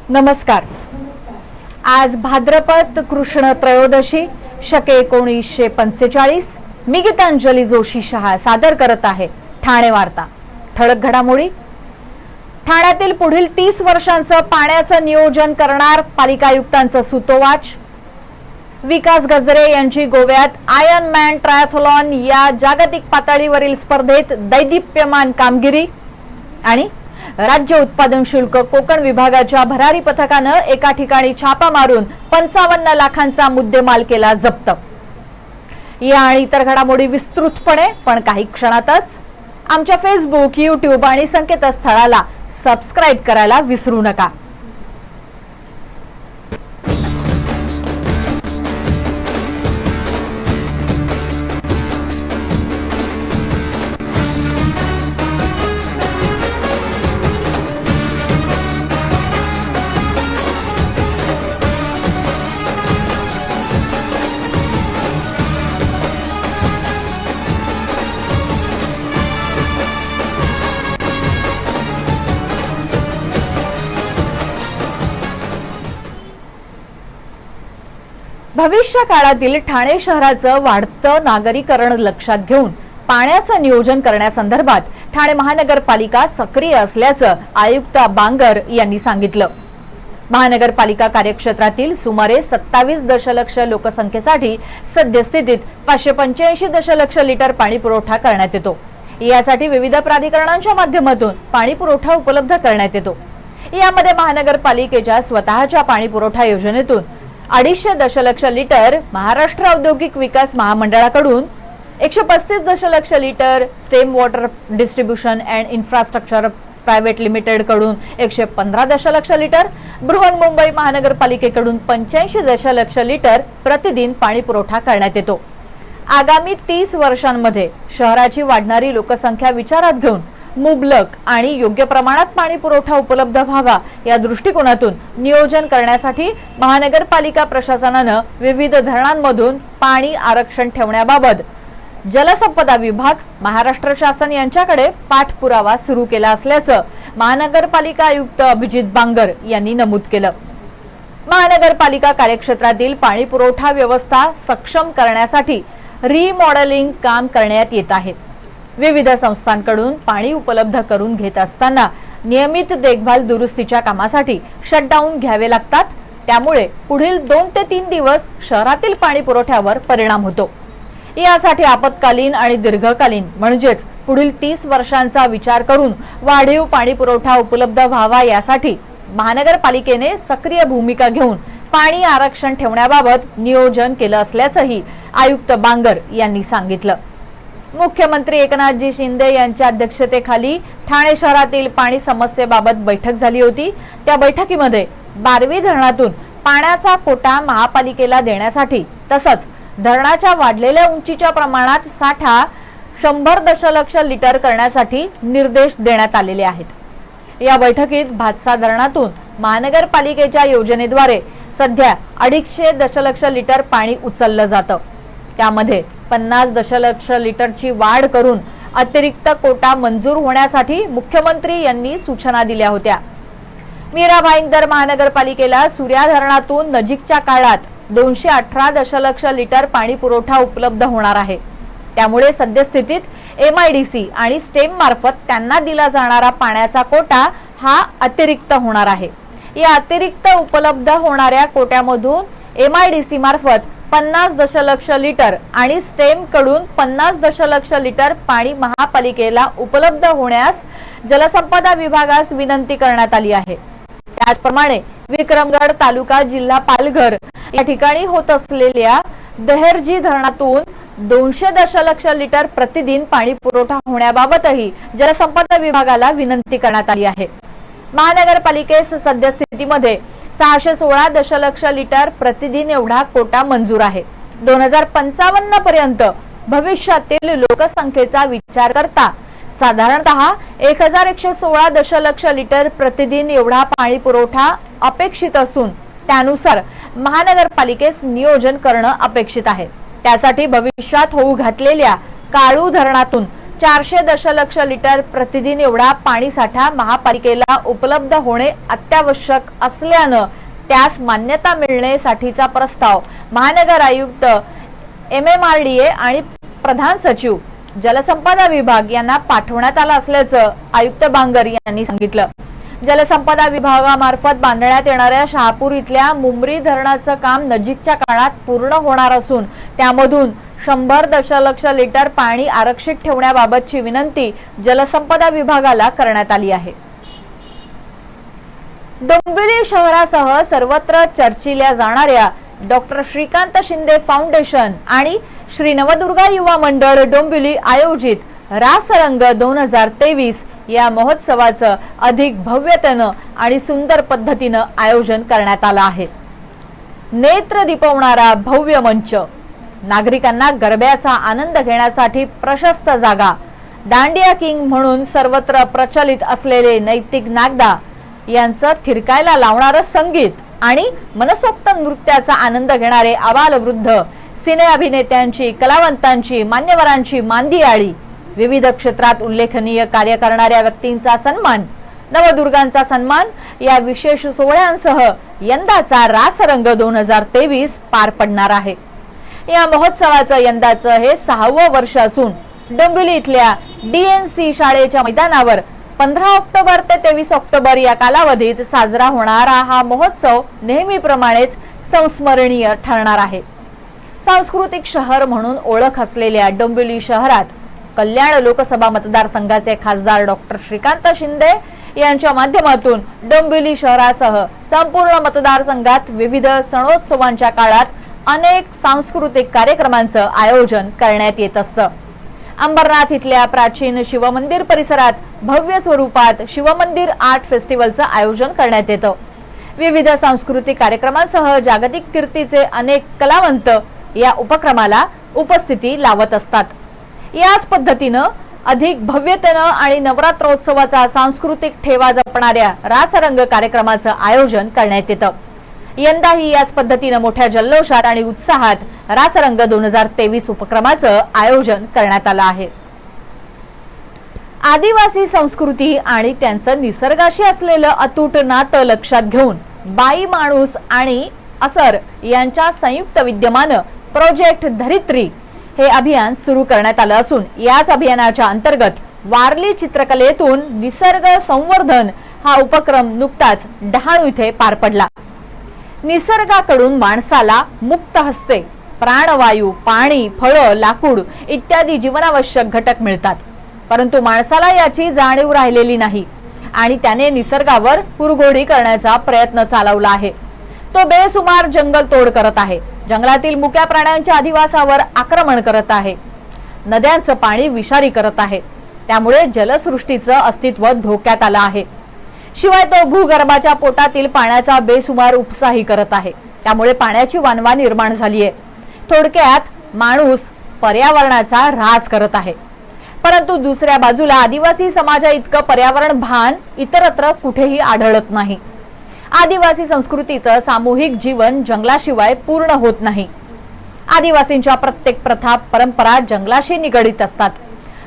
नमस्कार। आज भाद्रपद कृष्ण त्रयोदशी शके 1945। मी गीतांजली जोशी शहा सादर करत आहे ठाणे वार्ता। ठळक घडामोडी। ठाण्यातील पुढील 30 वर्षांचं पाण्याचं नियोजन करणार पालिका आयुक्तांचं सूतोवाच। विकास गजरे यांची गोव्यात आयर्न मॅन ट्रायथलॉन या जागतिक पातळीवरील स्पर्धेत दैदिप्यमान कामगिरी। आणि राज्य उत्पादन शुल्क कोकण विभागाच्या भरारी पथकानं एका ठिकाणी छापा मारून 55 लाखांचा मुद्देमाल केला जप्त। या आणि इतर घडामोडी विस्तृतपणे पण काही क्षणातच आमच्या फेसबुक, यूट्यूब आणि संकेतस्थळाला सबस्क्राइब करायला विसरू नका। भविष्य काळातील ठाणे शहराचं वाढतं नागरीकरण लक्षात घेऊन पाण्याचं नियोजन करण्यासंदर्भात ठाणे महानगरपालिका सक्रिय असल्याचं आयुक्त बांगर यांनी सांगितलं। महानगरपालिका कार्यक्षेत्रातील सुमारे 27 दशलक्ष लोकसंख्येसाठी सद्यस्थितीत 585 दशलक्ष लिटर पाणी पुरवठा करण्यात येतो। यासाठी विविध प्राधिकरणांच्या माध्यमातून पाणी पुरवठा उपलब्ध करण्यात येतो। यामध्ये महानगरपालिकेच्या स्वतःच्या पाणी पुरवठा योजनेतून 250 दशलक्ष लिटर, महाराष्ट्र औद्योगिक विकास महामंडळाकडून 135 दशलक्ष litre, stem water distribution and infrastructure private limited कडून 115 दशलक्ष लिटर, बृहन्मुंबई महानगरपालिकेकडून 85 दशलक्ष लिटर प्रतिदिन पाणी पुरवठा करण्यात येतो। आगामी 30 वर्षांमध्ये शहराची वाढणारी लोकसंख्या विचारात घेऊन मुबलक आणि योग्य प्रमाणात पाणी पुरवठा उपलब्ध व्हावा या दृष्टिकोनातून नियोजन करण्यासाठी महानगरपालिका प्रशासनानं विविध धरणांमधून पाणी आरक्षण ठेवण्याबाबत जलसंपदा विभाग, महाराष्ट्र शासन यांच्याकडे पाठपुरावा सुरू केला असल्याचं महानगरपालिका आयुक्त अभिजित बांगर यांनी नमूद केलं। महानगरपालिका कार्यक्षेत्रातील पाणी पुरवठा व्यवस्था सक्षम करण्यासाठी रिमॉडेलिंग काम करण्यात येत आहे। विविध संस्थांकडून पाणी उपलब्ध करून घेत असताना नियमित देखभाल दुरुस्तीच्या कामासाठी शटडाऊन घ्यावे लागतात। त्यामुळे पुढील 2 ते 3 दिवस शहरातील पाणी पुरवठ्यावर परिणाम होतो। यासाठी आपत्कालीन आणि दीर्घकालीन म्हणजेच पुढील 30 वर्षांचा विचार करून वाढीव पाणी पुरवठा उपलब्ध व्हावा यासाठी महानगरपालिकेने सक्रिय भूमिका घेऊन पाणी आरक्षण ठेवण्याबाबत नियोजन केलं असल्याचंही आयुक्त बांगर यांनी सांगितलं। मुख्यमंत्री एकनाथजी शिंदे यांच्या अध्यक्षतेखाली ठाणे शहरातील पाणी समस्येबाबत बैठक झाली होती। त्या बैठकीमध्ये 12वी धरणातून पाण्याचा कोटा महापालिकेला देण्यासाठी तसंच धरणाच्या वाढलेल्या उंचीच्या प्रमाणात साठा 100 दशलक्ष लिटर करण्यासाठी निर्देश देण्यात आलेले आहेत। या बैठकीत भातसा धरणातून महानगरपालिकेच्या योजनेद्वारे सध्या 250 दशलक्ष लिटर पाणी उचललं जातं। त्यामध्ये 50 दशलक्ष लिटरची वाढ करून अतिरिक्त कोटा मंजूर होण्यासाठी मुख्यमंत्री यांनी सूचना दिल्या होत्या। मीरा भाईंदर महानगरपालिकेला सूर्या धरणातून नजीकच्या काळात 218 दशलक्ष लिटर पाणी पुरवठा उपलब्ध होणार आहे। त्यामुळे सद्यस्थितीत MIDC आणि स्टेम मार्फत त्यांना दिला जाणारा पाण्याचा कोटा हा अतिरिक्त होणार आहे। या अतिरिक्त उपलब्ध होणाऱ्या कोट्यामधून MIDC मार्फत 50 दशलक्ष लिटर आणि स्टेम कडून 50 दशलक्ष लिटर पाणी महापालिकेला उपलब्ध होण्यास जलसंपदा विभागास विनंती करण्यात आली आहे। त्याचप्रमाणे विक्रमगड तालुका जिल्हा पालघर या ठिकाणी होत असलेल्या दहेरजी धरणातून 200 दशलक्ष लिटर प्रतिदिन पाणी पुरवठा होण्याबाबतही जलसंपदा विभागाला विनंती करण्यात आली आहे। महानगरपालिकेस सद्यस्थितीमध्ये 616 दशलक्ष लिटर प्रतिदिन एवढा कोटा मंजूर आहे। 2055 पर्यंत भविष्यातील लोकसंख्येचा विचार करता साधारणतः 1116 दशलक्ष लिटर प्रतिदिन एवढा पाणी पुरवठा अपेक्षित असून त्यानुसार महानगरपालिकेस नियोजन करणं अपेक्षित आहे। त्यासाठी भविष्यात होऊ घातलेल्या काळू धरणातून 400 दशलक्ष लिटर प्रतिदिन एवढा पाणी साठा महापालिकेला उपलब्ध होणे अत्यावश्यक असल्यानं त्यास मान्यता मिळण्यासाठीचा प्रस्ताव महानगर आयुक्त MMRDA आणि प्रधान सचिव जलसंपदा विभाग यांना पाठवण्यात आला असल्याचं आयुक्त बांगर यांनी सांगितलं। जलसंपदा विभागामार्फत बांधण्यात येणाऱ्या शहापूर इथल्या मुंबरी धरणाचं काम नजीकच्या काळात पूर्ण होणार असून त्यामधून 100 दशलक्ष लिटर पाणी आरक्षित ठेवण्याबाबतची विनंती जलसंपदा विभागाला करण्यात आली आहे। डोंबिवली शहरासह सर्वत्र चर्चिल्या जाणाऱ्या डॉक्टर श्रीकांत शिंदे फाउंडेशन आणि श्री नवदुर्गा युवा मंडळ डोंबिवली आयोजित रासरंग 2023 या महोत्सवाचं अधिक भव्यतेनं आणि सुंदर पद्धतीनं आयोजन करण्यात आलं आहे। नेत्र दिपवणारा भव्य मंच, नागरिकांना गरब्याचा आनंद घेण्यासाठी प्रशस्त जागा, दांडिया किंग म्हणून सर्वत्र प्रचलित असलेले नैतिक नागदा यांचं थिरकायला लावणारं संगीत आणि मनसोक्त नृत्याचा आनंद घेणारे आबालवृद्ध, सिने अभिनेत्यांची, कलावंतांची, मान्यवरांची मांदियाळी, विविध क्षेत्रात उल्लेखनीय कार्य करणाऱ्या व्यक्तींचा सन्मान, नवदुर्गांचा सन्मान या विशेष सोहळ्यांसह यंदाचा रासरंग 2023 पार पडणार आहे। या महोत्सवाचं यंदाचं हे 6वं वर्ष असून डोंबिवली इथल्या DNC शाळेच्या मैदानावर 15 ऑक्टोबर ते 23 ऑक्टोबर या कालावधीत साजरा होणारा हा महोत्सव नेहमीप्रमाणेच संस्मरणीय ठरणार आहे। सांस्कृतिक शहर म्हणून ओळख असलेल्या डोंबिवली शहरात कल्याण लोकसभा मतदारसंघाचे खासदार डॉक्टर श्रीकांत शिंदे यांच्या माध्यमातून डोंबिवली शहरासह संपूर्ण मतदारसंघात विविध सणोत्सवांच्या काळात अनेक सांस्कृतिक कार्यक्रमांचं आयोजन करण्यात येत असतं। अंबरनाथ इथल्या प्राचीन शिवमंदिर परिसरात भव्य स्वरूपात शिवमंदिर आर्ट फेस्टिवलचं आयोजन करण्यात येतं। विविध सांस्कृतिक कार्यक्रमांसह जागतिक कीर्तीचे अनेक कलावंत या उपक्रमाला उपस्थिती लावत असतात। याच पद्धतीनं अधिक भव्यतेनं आणि नवरात्रोत्सवाचा सांस्कृतिक ठेवा जपणाऱ्या रासरंग कार्यक्रमाचं आयोजन करण्यात येतं। यंदाही याच पद्धतीनं मोठ्या जल्लोषात आणि उत्साहात रासरंग 2023 उपक्रमाचं आयोजन करण्यात आलं आहे। आदिवासी संस्कृती आणि त्यांचं निसर्गाशी असलेलं अतूट नातं लक्षात घेऊन बाई माणूस आणि असर यांच्या संयुक्त विद्यमानं प्रोजेक्ट धरित्री हे अभियान सुरू करण्यात आलं असून याच अभियानाच्या अंतर्गत वारली चित्रकलेतून निसर्ग संवर्धन हा उपक्रम नुकताच डहाणू इथे पार पडला। निसर्गाकडून माणसाला मुक्त हस्ते प्राणवायू, पाणी, फळं, लाकूड इत्यादी जीवनावश्यक घटक मिळतात, परंतु माणसाला याची जाणीव राहिलेली नाही आणि त्याने निसर्गावर कुरघोडी करण्याचा प्रयत्न चालवला आहे। तो बेसुमार जंगल तोड करत आहे, जंगलातील मुक्या प्राण्यांच्या अधिवासावर आक्रमण करत आहे, नद्यांचं पाणी विषारी करत आहे, त्यामुळे जलसृष्टीचं अस्तित्व धोक्यात आलं आहे। शिवाय तो भूगर्भाच्या पोटातील पाण्याचा बेसुमार उपसाही करत आहे, त्यामुळे पाण्याची वानवा निर्माण झाली आहे। थोडक्यात माणूस पर्यावरणाचा ऱ्हास करत आहे, परंतु दुसऱ्या बाजूला आदिवासी समाजा इतकं पर्यावरण भान इतरत्र कुठेही आढळत नाही। आदिवासी संस्कृतीचं सामूहिक जीवन जंगलाशिवाय पूर्ण होत नाही। आदिवासींच्या प्रत्येक प्रथा, परंपरा जंगलाशी निगडीत असतात।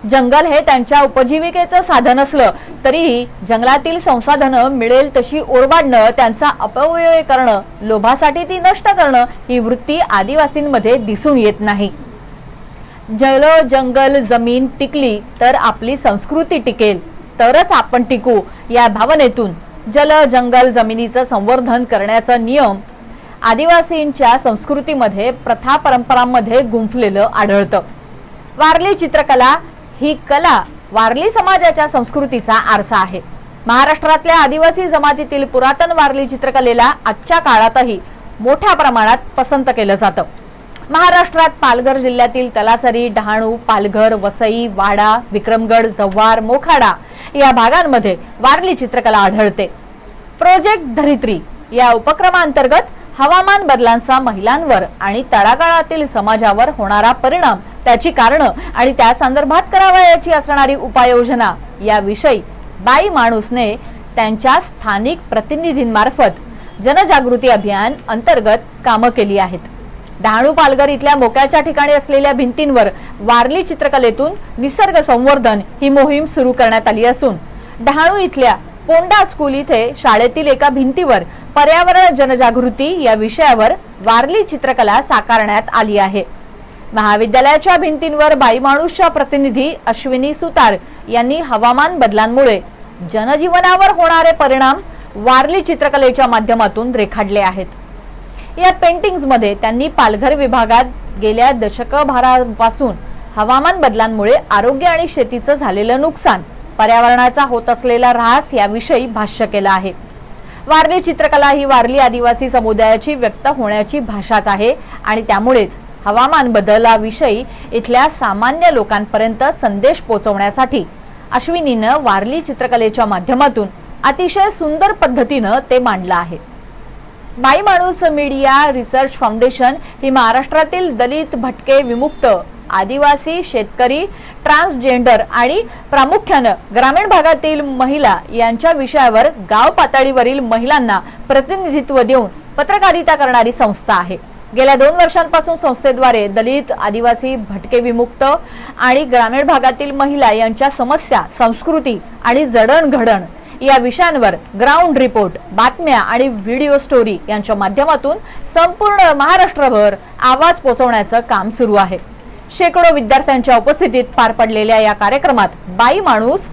जंगल हे त्यांच्या उपजीविकेचं साधन असलं तरीही जंगलातील संसाधनं मिळेल तशी ओरबाडणं, त्यांचा अपव्यय करणं, लोभासाठी ती नष्ट करणं ही वृत्ती आदिवासींमध्ये दिसून येत नाही। जल, जंगल, जमीन टिकली तर आपली संस्कृती टिकेल, तरच आपण टिकू या भावनेतून जल, जंगल, जमिनीचं संवर्धन करण्याचा नियम आदिवासींच्या संस्कृतीमध्ये, प्रथा परंपरांमध्ये गुंफलेलं आढळतं। वारली चित्रकला ही कला वारली समाजाच्या संस्कृतीचा आरसा आहे। महाराष्ट्रातल्या आदिवासी जमातीतील पुरातन वारली चित्रकलेला आजच्या काळातही मोठ्या प्रमाणात पसंत केलं जातं। महाराष्ट्रात पालघर जिल्ह्यातील तलासरी, डहाणू, पालघर, वसई, वाडा, विक्रमगड, जव्हार, मोखाडा या भागांमध्ये वारली चित्रकला आढळते। प्रोजेक्ट धरित्री या उपक्रमांतर्गत हवामान बदलांचा महिलांवर आणि तळागाळातील समाजावर होणारा परिणाम, त्याची कारणं आणि त्या संदर्भात करावयाची असणारी उपाययोजना याविषयी बाई माणूसने त्यांच्या स्थानिक प्रतिनिधींमार्फत जनजागृती अभियान अंतर्गत कामं केली आहेत। डहाणू पालघर इथल्या मोक्याच्या ठिकाणी असलेल्या भिंतींवर वारली चित्रकलेतून निसर्ग संवर्धन ही मोहीम सुरू करण्यात आली असून डहाणू इथल्या पोंडा स्कूल इथे शाळेतील एका भिंतीवर पर्यावरण जनजागृती या विषयावर वारली चित्रकला साकारण्यात आली आहे। महाविद्यालयाच्या भिंतींवर बाईमाणूसच्या प्रतिनिधी अश्विनी सुतार यांनी हवामान बदलांमुळे जनजीवनावर होणारे परिणाम वारली चित्रकलेच्या माध्यमातून रेखाटले आहेत। या पेंटिंग्स मध्ये त्यांनी पालघर विभागात गेल्या दशकभरापासून हवामान बदलांमुळे आरोग्य आणि शेतीचं झालेलं नुकसान, पर्यावरणाचा होत असलेला ऱ्हास याविषयी भाष्य केलं आहे। वारली चित्रकला ही वारली आदिवासी समुदायाची व्यक्त होण्याची भाषाच आहे आणि त्यामुळेच हवामान बदलाविषयी इथल्या सामान्य लोकांपर्यंत संदेश पोहोचवण्यासाठी अश्विनीनं वारली चित्रकलेच्या माध्यमातून अतिशय सुंदर पद्धतीनं ते मांडलं आहे। बाईमाणूस मीडिया रिसर्च फाउंडेशन ही महाराष्ट्रातील दलित, भटके, विमुक्त, आदिवासी, शेतकरी, ट्रान्सजेंडर आणि प्रामुख्याने ग्रामीण भागातील महिला यांच्या विषयावर गाव पातळीवरील महिलांना प्रतिनिधित्व देऊन पत्रकारिता करणारी संस्था आहे। गेल्या 2 वर्षांपासून संस्थेद्वारे दलित, आदिवासी, भटके, विमुक्त आणि ग्रामीण भागातील महिला यांच्या समस्या, संस्कृती आणि जडणघडण या विषयांवर ग्राउंड रिपोर्ट, बातम्या आणि व्हिडिओ स्टोरी यांच्या माध्यमातून संपूर्ण महाराष्ट्रभर आवाज पोहोचवण्याचं काम सुरू आहे। शेकडो विद्यार्थ्यांच्या उपस्थितीत पार पडलेल्या या कार्यक्रमात बाई माणूस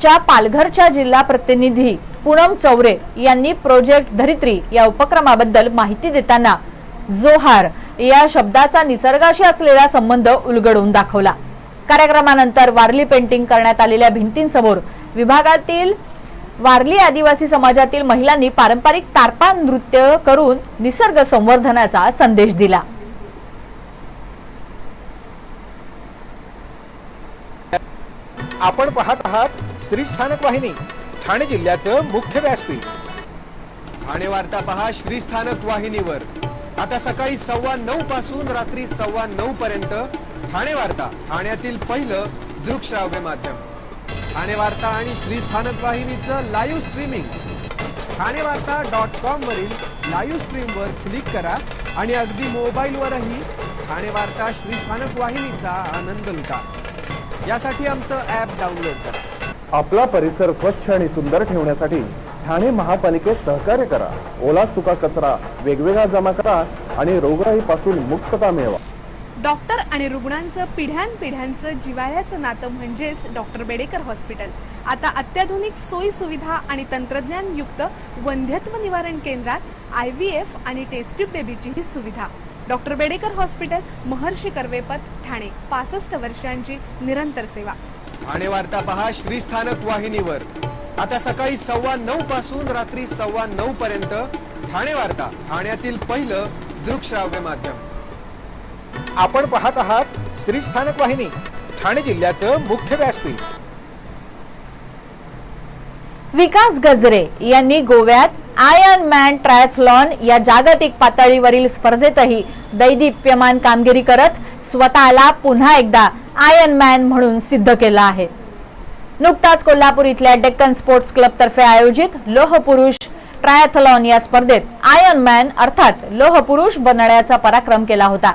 च्या पालघरच्या जिल्हा प्रतिनिधी पूनम चौरे यांनी प्रोजेक्ट धरित्री या उपक्रमाबद्दल माहिती देताना जोहार या शब्दाचा निसर्गाशी असलेला संबंध उलगडून दाखवला। कार्यक्रमानंतर वारली पेंटिंग करण्यात आलेल्या भिंतींसमोर विभागातील वारली आदिवासी समाजातील महिलांनी पारंपरिक तारपा नृत्य करून निसर्ग संवर्धनाचा संदेश दिला। आपण पाहत आहात श्री स्थानक वाहिनी, ठाणे जिल्ह्याचं मुख्य व्यासपीठ। ठाणे वार्ता पहा श्री स्थानक वाहिनीवर। आता सकाळी 9:15 पासून रात्री 9:15 पर्यंत ठाणे वार्ता, ठाण्यातील पहिलं दृकश्राव्य माध्यम। ठाणे वार्ता आणि श्री स्थानक वाहिनीचं लाईव्ह स्ट्रीमिंग ठाणेवार्ता.com वरील लाईव्ह स्ट्रीमवर क्लिक करा आणि अगदी मोबाईलवरही ठाणे वार्ता श्री स्थानक वाहिनीचा आनंद लुटा। यासाठी आमचं ॲप डाउनलोड करा। आपला परिसर स्वच्छ आणि सुंदर ठेवण्यासाठी ठाणे महापालिकेत सहकार्य करा। ओला सुका कचरा वेगवेगळा जमा करा आणि रोगराईपासून मुक्तता मिळवा। डॉक्टर आणि रुग्णांचं पिढ्यानपिढ्यांचं जिव्हाळ्याचं नातं म्हणजेच डॉक्टर बेडेकर हॉस्पिटल। आता अत्याधुनिक सोयी सुविधा आणि तंत्रज्ञान युक्त वंध्यत्व निवारण केंद्रात IVF आणि टेस्ट ट्यूब बेबीची ही सुविधा। डॉक्टर बेडेकर हॉस्पिटल, महर्षी कर्वेपथ, ठाणे। 65 वर्षांची निरंतर सेवा। ठाणे वार्ता पहा श्री स्थानक वाहिनीवर। आता सकाळी 9:15 पासून रात्री 9:15 पर्यंत ठाणे वार्ता, ठाण्यातील पहिलं दृकश्राव्य माध्यम। आपण पाहत आहात श्री स्थानक वाहिनी, ठाणे जिल्ह्याचं मुख्य व्यासपीठ। विकास गजरे यांनी गोव्यात आयर्न मॅन ट्रायथलॉन या जागतिक पातळीवरील स्पर्धेतही दैदिप्यमान कामगिरी करत स्वतःला पुन्हा एकदा आयर्न मॅन म्हणून सिद्ध केलं आहे। नुकताच कोल्हापूर इथल्या डेक्कन स्पोर्ट्स क्लब तर्फे आयोजित लोह पुरुष ट्रायथलॉन या स्पर्धेत आयर्न मॅन अर्थात लोह पुरुष बनण्याचा पराक्रम केला होता।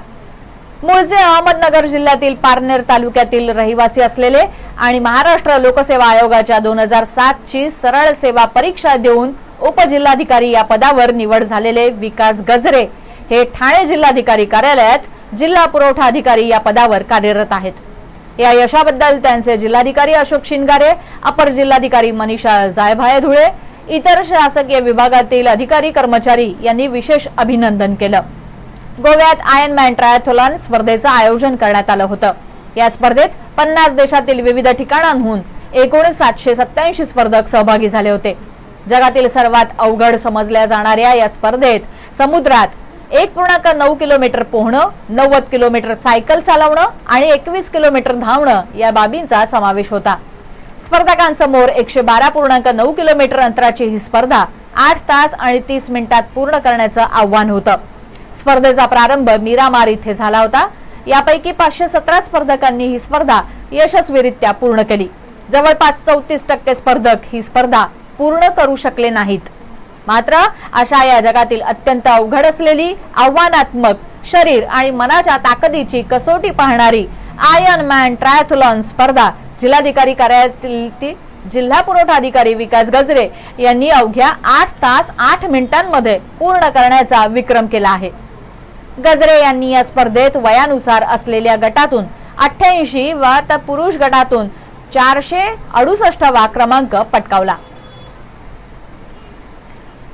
मूळचे अहमदनगर जिल्ह्यातील पारनेर तालुक्यातील रहिवासी असलेले आणि महाराष्ट्र लोकसेवा आयोगाच्या 2007 ची सरळ सेवा परीक्षा देऊन उपजिल्हाधिकारी या पदावर निवड झालेले विकास गजरे हे ठाणे जिल्हाधिकारी कार्यालयात जिल्हा पुरवठा अधिकारी या पदावर कार्यरत आहेत। या यशाबद्दल त्यांचे जिल्हाधिकारी अशोक शिंगारे, अपर जिल्हाधिकारी मनीषा जायभाये धुळे, इतर शासकीय विभागातील अधिकारी कर्मचारी यांनी विशेष अभिनंदन केलं। गोव्यात आयर्न मॅन ट्रायथलॉन स्पर्धेचं आयोजन करण्यात आलं होतं। या स्पर्धेत 50 देशातील विविध ठिकाणांहून एकूण 787 स्पर्धक सहभागी झाले होते। जगातील सर्वात अवघड समजल्या जाणाऱ्या या स्पर्धेत समुद्रात 1.9 किलोमीटर पोहणं, 90 किलोमीटर सायकल चालवणं आणि 21 किलोमीटर धावणं या बाबींचा समावेश होता। स्पर्धकांसमोर 112.9 किलोमीटर अंतराची ही स्पर्धा 8 तास आणि 30 मिनिटात पूर्ण करण्याचं आव्हान होतं। स्पर्धेचा प्रारंभ मीरामार इथे झाला होता। यापैकी 517 स्पर्धकांनी ही स्पर्धा यशस्वीरित्या पूर्ण केली। जवळपास 34% स्पर्धक ही स्पर्धा पूर्ण करू शकले नाहीत। मात्र अशा या जगातील अत्यंत अवघड असलेली आव्हानात्मक शरीर आणि मनाच्या ताकदीची कसोटी पाहणारी आयर्न मॅन ट्रायथलॉन स्पर्धा जिल्हाधिकारी कार्यालयातील जिल्हा पुरवठा अधिकारी विकास गजरे यांनी अवघ्या 8 तास 8 मिनिटांमध्ये पूर्ण करण्याचा विक्रम केला आहे. गजरे यांनी या स्पर्धेत वयानुसार असलेल्या गटातून 88 व तर पुरुष गटातून 468वा क्रमांक पटकावला.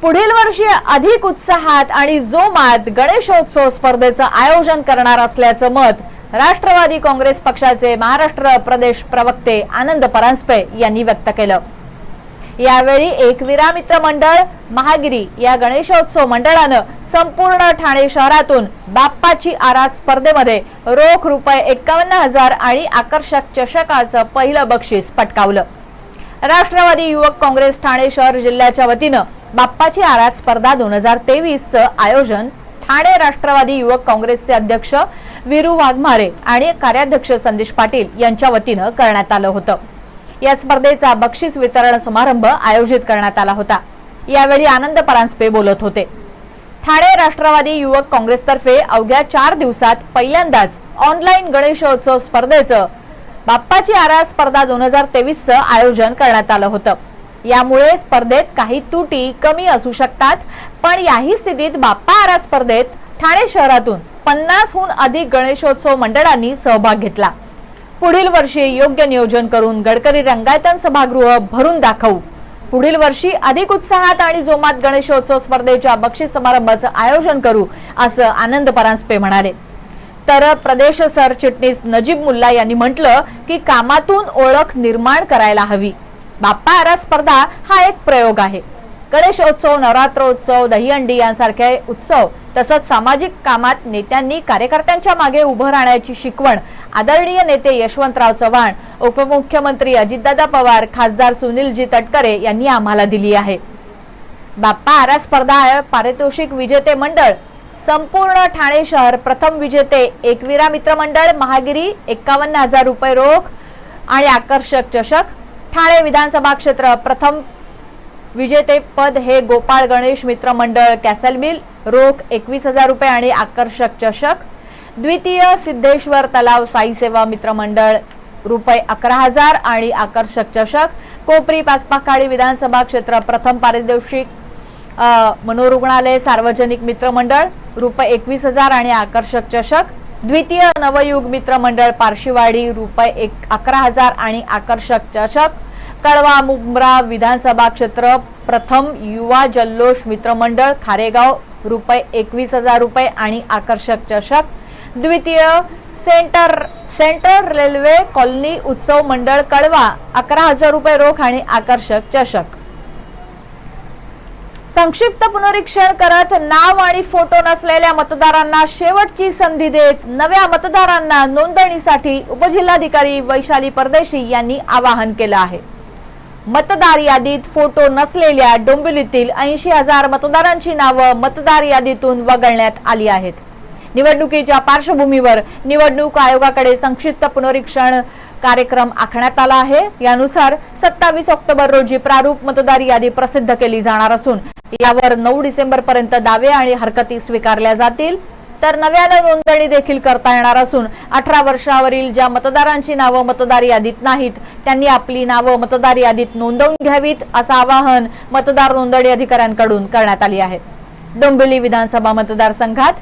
पुढील वर्षी अधिक उत्साहात आणि जोमात गणेशोत्सव स्पर्धेचं आयोजन करणार असल्याचं मत राष्ट्रवादी काँग्रेस पक्षाचे महाराष्ट्र प्रदेश प्रवक्ते आनंद परांजपे यांनी व्यक्त केलं. यावेळी एकविरा मित्र मंडळ महागिरी या गणेशोत्सव मंडळानं संपूर्ण ठाणे शहरातून बाप्पाची आरास स्पर्धेमध्ये रोख ₹51,000 आणि आकर्षक चषकाचं पहिलं बक्षीस पटकावलं. राष्ट्रवादी युवक काँग्रेस ठाणे शहर जिल्ह्याच्या वतीनं बाप्पाची आरास स्पर्धा 2023चं आयोजन ठाणे राष्ट्रवादी युवक काँग्रेसचे अध्यक्ष वीरू वाघमारे आणि कार्याध्यक्ष संदेश पाटील यांच्या वतीनं करण्यात आलं होतं. या स्पर्धेचा बक्षीस वितरण समारंभ आयोजित करण्यात आला होता. यावेळी आनंद परांजपे बोलत होते. ठाणे राष्ट्रवादी युवक काँग्रेसतर्फे अवघ्या 4 दिवसात पहिल्यांदाच ऑनलाईन गणेशोत्सव स्पर्धेचं बाप्पाची आरास स्पर्धा 2023चं आयोजन करण्यात आलं होतं. यामुळे स्पर्धेत काही त्रुटी कमी असू शकतात, पण याही स्थितीत बाप्पा आरास स्पर्धेत ठाणे शहरातून 50हून अधिक गणेशोत्सव मंडळांनी सहभाग घेतला. पुढील वर्षी योग्य नियोजन करून गडकरी रंगायतन सभागृह भरून दाखवू. पुढील वर्षी अधिक उत्साहात आणि जोमात गणेशोत्सव स्पर्धेच्या बक्षीस समारंभाचं आयोजन करू असं आनंद परांजपे म्हणाले. तर प्रदेश सरचिटणीस नजीब मुल्ला यांनी म्हटलं की कामातून ओळख निर्माण करायला हवी. बाप्पा आरास स्पर्धा हा एक प्रयोग आहे. गणेशोत्सव, नवरात्रोत्सव, दहीहंडी यांसारखे उत्सव तसंच सामाजिक कामात नेत्यांनी कार्यकर्त्यांच्या मागे उभं राहण्याची शिकवण आदरणीय नेते यशवंतराव चव्हाण, उपमुख्यमंत्री अजितदादा पवार, खासदार सुनीलजी तटकरे यांनी आम्हाला दिली आहे. बाप्पा आरास स्पर्धा पारितोषिक विजेते मंडळ संपूर्ण ठाणे शहर, प्रथम विजेते एकविरा मित्र मंडळ महागिरी ₹51,000 रोख आणि आकर्षक चषक. ठाणे विधानसभा क्षेत्र प्रथम विजेते पद हे गोपाळ गणेश मित्र मंडळ कॅसलमिल रोख ₹21,000 आणि आकर्षक चषक. द्वितीय सिद्धेश्वर तलाव साई सेवा मित्र मंडळ ₹11,000 आणि आकर्षक चषक. कोपरी पाचपाखाडी विधानसभा क्षेत्र प्रथम पारितोषिक मनोरुग्णालय सार्वजनिक मित्र मंडळ ₹21,000 आणि आकर्षक चषक. द्वितीय नवयुग मित्र मंडळ पारशीवाडी ₹11,000 आणि आकर्षक चषक. कळवा मुंब्रा विधानसभा क्षेत्र प्रथम युवा जल्लोष मित्र मंडळ खारेगाव ₹21,000 आणि आकर्षक चषक. द्वितीय सेंटर रेल्वे कॉलनी उत्सव मंडळ कळवा ₹11,000 रोख आणि आकर्षक चषक. संक्षिप्त पुनरीक्षण करत नाव आणि फोटो नसलेल्या मतदारांना शेवटची संधी देत नव्या मतदारांना नोंदणीसाठी उपजिल्हाधिकारी वैशाली परदेशी यांनी आवाहन केलं आहे. मतदार यादीत फोटो नसलेल्या डोंबिवलीतील 80,000 मतदारांची नावं मतदार यादीतून वगळण्यात आली आहेत. निवडणुकीच्या पार्श्वभूमीवर निवडणूक आयोगाकडे संक्षिप्त पुनरीक्षण कार्यक्रम आखण्यात आला आहे. यानुसार 27 ऑक्टोबर रोजी प्रारूप मतदार यादी प्रसिद्ध केली जाणार असून यावर 9 डिसेंबर पर्यंत दावे आणि हरकती स्वीकारल्या जातील. तर नव्याने नोंदणी देखील करता येणार असून 18 वर्षावरील ज्या मतदारांची नावं मतदार यादीत नाहीत त्यांनी आपली नावं मतदार यादीत नोंदवून घ्यावीत असं आवाहन मतदार नोंदणी अधिकाऱ्यांकडून करण्यात आली आहे. डोंबिवली विधानसभा मतदारसंघात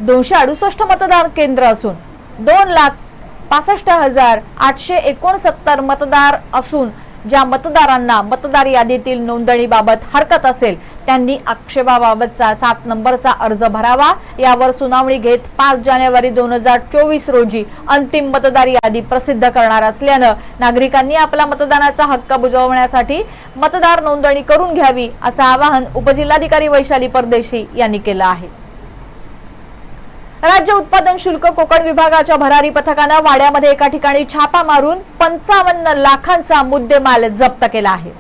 268 मतदार केंद्र असून 2,65,869 मतदार असून ज्या मतदारांना मतदार यादीतील नोंदणीबाबत हरकत असेल त्यांनी आक्षेपाबाबतचा 7 नंबरचा अर्ज भरावा. यावर सुनावणी घेत 5 जानेवारी 2024 रोजी अंतिम मतदार यादी प्रसिद्ध करणार असल्यानं नागरिकांनी आपला मतदानाचा हक्क बजावण्यासाठी मतदार नोंदणी करून घ्यावी असं आवाहन उपजिल्हाधिकारी वैशाली परदेशी यांनी केलं आहे. राज्य उत्पादन शुल्क कोकण विभागाच्या भरारी पथकानं वाड्यामध्ये एका ठिकाणी छापा मारून 55 लाखांचा मुद्देमाल जप्त केला आहे.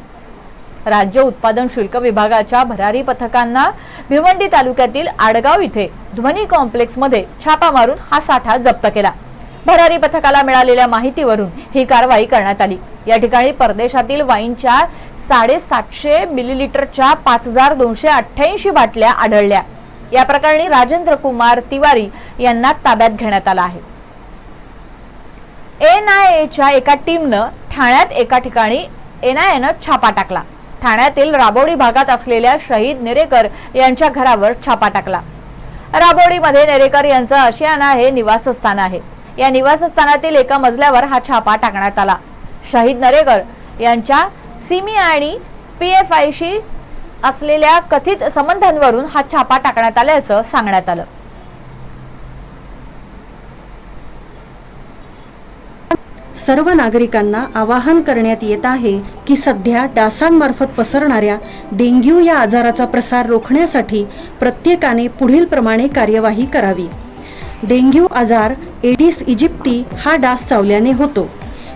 राज्य उत्पादन शुल्क विभागाच्या भरारी पथकांना भिवंडी तालुक्यातील आडगाव इथे ध्वनी कॉम्प्लेक्स मध्ये छापा मारून हा साठा जप्त केला. भरारी पथकाला मिळालेल्या माहितीवरून ही कारवाई करण्यात आली. या ठिकाणी परदेशातील वाईनच्या 750 मिलीलिटरच्या 5,288 बाटल्या आढळल्या. या प्रकरणी राजेंद्र कुमार तिवारी यांना ताब्यात घेण्यात आलं आहे. NIAच्या एका टीमनं ठाण्यात एका ठिकाणी NIAनं छापा टाकला. ठाण्यातील राबोडी भागात असलेल्या शहीद नेरेकर यांच्या घरावर छापा टाकला. राबोडीमध्ये नेरेकर यांचं आशियाना हे निवासस्थान आहे. या निवासस्थानातील एका मजल्यावर हा छापा टाकण्यात आला. शहीद नेरेकर यांच्या सिमी आणि PFIशी असलेल्या कथित संबंधांवरून हा छापा टाकण्यात आल्याचं सांगण्यात आलं. सर्व नागरिकांना आवाहन करण्यात येत आहे की सध्या डासांमार्फत पसरणाऱ्या डेंग्यू या आजाराचा प्रसार रोखण्यासाठी प्रत्येकाने पुढील प्रमाणे कार्यवाही करावी. डेंग्यू आजार एडिस इजिप्ती हा डास चावल्याने होतो.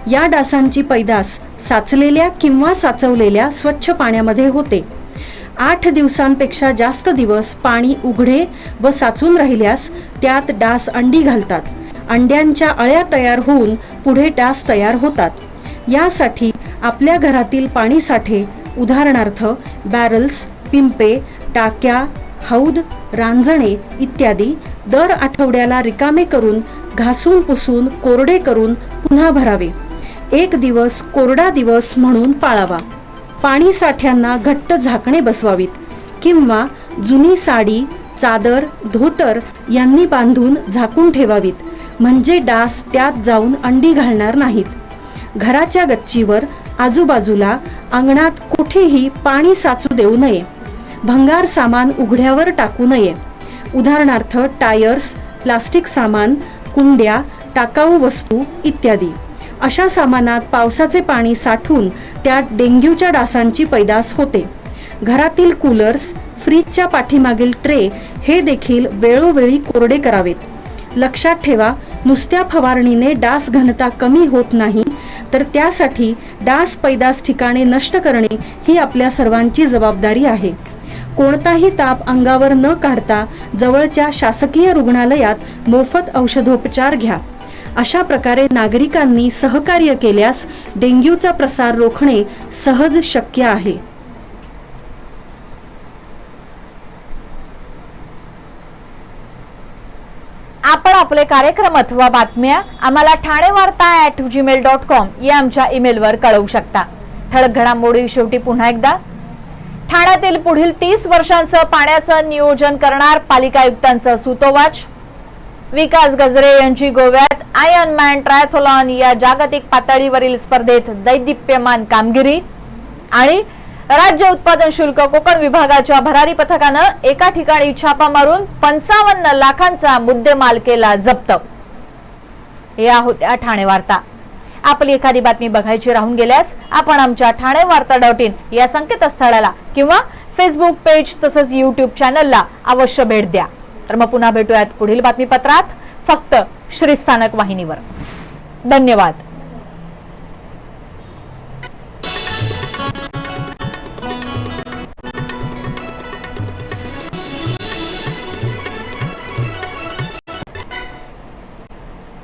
या डासांची पैदास साचलेल्या किंवा साचवलेल्या स्वच्छ पाण्यामध्ये होते. 8 दिवसांपेक्षा जास्त दिवस पाणी उघडे व साचून राहिल्यास त्यात डास अंडी घालतात. अंड्यांच्या अळ्या तयार होऊन पुढे डास तयार होतात. यासाठी आपल्या घरातील पाणी साठे उदाहरणार्थ बॅरल्स, पिंपे, टाक्या, हौद, रांजणे इत्यादी दर आठवड्याला रिकामे करून घासून पुसून कोरडे करून पुन्हा भरावे. 1 दिवस कोरडा दिवस म्हणून पाळावा. पाणी साठ्यांना घट्ट झाकणे बसवावीत किंवा जुनी साडी, चादर, धोतर यांनी बांधून झाकून ठेवावीत, म्हणजे डास त्यात जाऊन अंडी घालणार नाहीत. घराच्या गच्चीवर, आजूबाजूला, अंगणात कुठेही पाणी साचू देऊ नये. भंगार सामान उघड्यावर टाकू नये. उदाहरणार्थ टायर्स, प्लास्टिक सामान, कुंड्या, टाकाऊ वस्तू इत्यादी. अशा सामानात पावसाचे पाणी साठून त्यात डेंग्यूच्या डासांची पैदास होते. घरातील कूलर्स, फ्रीजच्या पाठीमागील ट्रे हे देखील वेळोवेळी कोरडे करावेत. लक्षात ठेवा, नुसत्या फवारणीने डास घनता कमी होत नाही, तर त्यासाठी डास पैदास ठिकाणे नष्ट करणे ही आपल्या सर्वांची जबाबदारी आहे. कोणताही ताप अंगावर न काढता जवळच्या शासकीय रुग्णालयात मोफत औषधोपचार घ्या. अशा प्रकारे नागरिकांनी सहकार्य केल्यास डेंग्यूचा प्रसार रोखणे सहज शक्य आहे. आपण आपले कार्यक्रम अथवा बातम्या आम्हाला ठाणेवार्ता@gmail.com या आमच्या ईमेलवर कळवू शकता. ठळक घडामोडी शेवटी पुन्हा एकदा. ठाण्यातील पुढील 30 वर्षांचं पाण्याचं नियोजन करणार पालिका आयुक्तांचं सूतोवाच. विकास गजरे यांची गोव्यात आयर्नमॅन ट्रायथॉलॉन या जागतिक पातळीवरील स्पर्धेत दैदिप्यमान कामगिरी. आणि राज्य उत्पादन शुल्क कोकण विभागाच्या भरारी पथकानं एका ठिकाणी छापा मारून 55 लाखांचा मुद्देमाल केला जप्त. या होत्या ठाणे वार्ता. आपली एखादी बातमी बघायची राहून गेल्यास आपण आमच्या ठाणेवार्ता.in या संकेतस्थळाला किंवा फेसबुक पेज तसंच YouTube चॅनलला अवश्य भेट द्या. तर मग पुन्हा भेटूयात पुढील बातमीपत्रात, फक्त श्रीस्थानक वाहिनीवर. धन्यवाद.